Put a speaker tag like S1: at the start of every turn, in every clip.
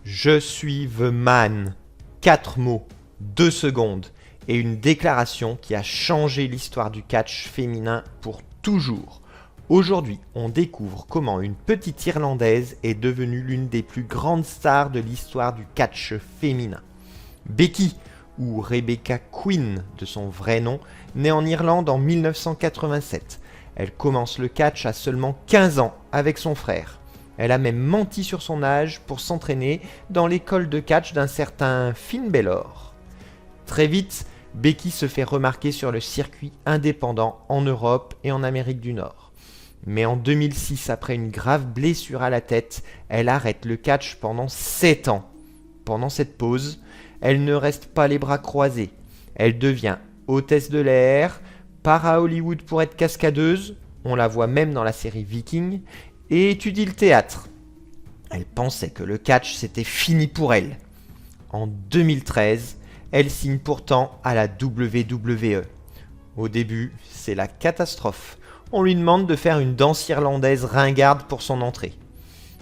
S1: Je suis the man. 4 mots, 2 secondes et une déclaration qui a changé l'histoire du catch féminin pour toujours. Aujourd'hui, on découvre comment une petite Irlandaise est devenue l'une des plus grandes stars de l'histoire du catch féminin. Becky, ou Rebecca Quinn de son vrai nom, née en Irlande en 1987. Elle commence le catch à seulement 15 ans avec son frère. Elle a même menti sur son âge pour s'entraîner dans l'école de catch d'un certain Finn Balor. Très vite, Becky se fait remarquer sur le circuit indépendant en Europe et en Amérique du Nord. Mais en 2006, après une grave blessure à la tête, elle arrête le catch pendant 7 ans. Pendant cette pause, elle ne reste pas les bras croisés. Elle devient hôtesse de l'air, part à Hollywood pour être cascadeuse, on la voit même dans la série Viking, et étudie le théâtre. Elle pensait que le catch c'était fini pour elle. En 2013, elle signe pourtant à la WWE. Au début, c'est la catastrophe. On lui demande de faire une danse irlandaise ringarde pour son entrée.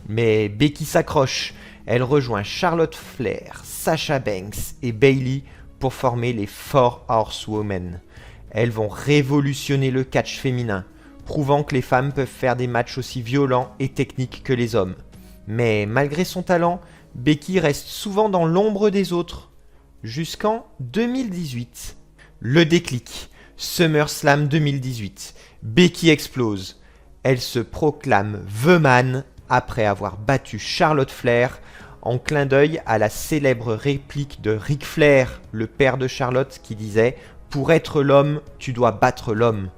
S1: Mais Becky s'accroche. Elle rejoint Charlotte Flair, Sasha Banks et Bayley pour former les Four Horsewomen. Elles vont révolutionner le catch féminin, prouvant que les femmes peuvent faire des matchs aussi violents et techniques que les hommes. Mais malgré son talent, Becky reste souvent dans l'ombre des autres. Jusqu'en 2018. Le déclic. SummerSlam 2018. Becky explose. Elle se proclame The Man après avoir battu Charlotte Flair en clin d'œil à la célèbre réplique de Ric Flair, le père de Charlotte, qui disait « Pour être l'homme, tu dois battre l'homme ».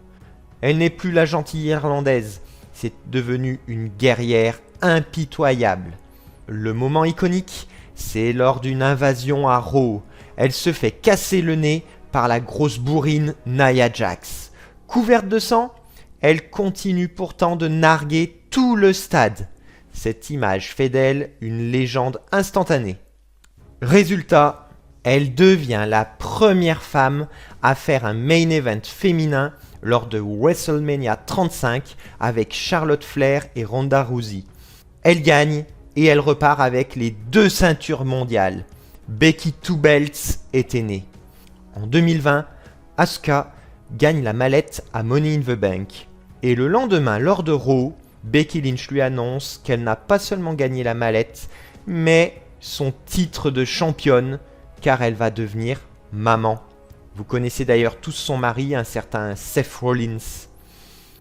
S1: Elle n'est plus la gentille Irlandaise, c'est devenu une guerrière impitoyable. Le moment iconique, c'est lors d'une invasion à Raw. Elle se fait casser le nez par la grosse bourrine Nia Jax. Couverte de sang, elle continue pourtant de narguer tout le stade. Cette image fait d'elle une légende instantanée. Résultat, elle devient la première femme à faire un main event féminin lors de WrestleMania 35 avec Charlotte Flair et Ronda Rousey. Elle gagne et elle repart avec les 2 ceintures mondiales. Becky Two Belts était née. En 2020, Asuka gagne la mallette à Money in the Bank. Et le lendemain, lors de Raw, Becky Lynch lui annonce qu'elle n'a pas seulement gagné la mallette, mais son titre de championne, car elle va devenir maman. Vous connaissez d'ailleurs tous son mari, un certain Seth Rollins.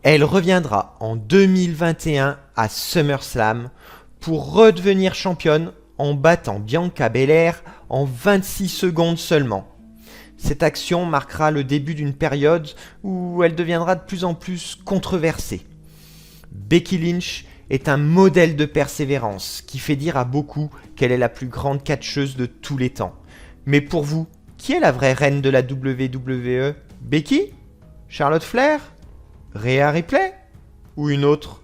S1: Elle reviendra en 2021 à SummerSlam pour redevenir championne en battant Bianca Belair en 26 secondes seulement. Cette action marquera le début d'une période où elle deviendra de plus en plus controversée. Becky Lynch est un modèle de persévérance qui fait dire à beaucoup qu'elle est la plus grande catcheuse de tous les temps. Mais pour vous, qui est la vraie reine de la WWE? Becky? Charlotte Flair? Rhea Ripley? Ou une autre?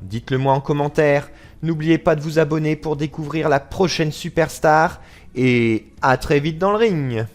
S1: Dites-le moi en commentaire. N'oubliez pas de vous abonner pour découvrir la prochaine superstar et à très vite dans le ring.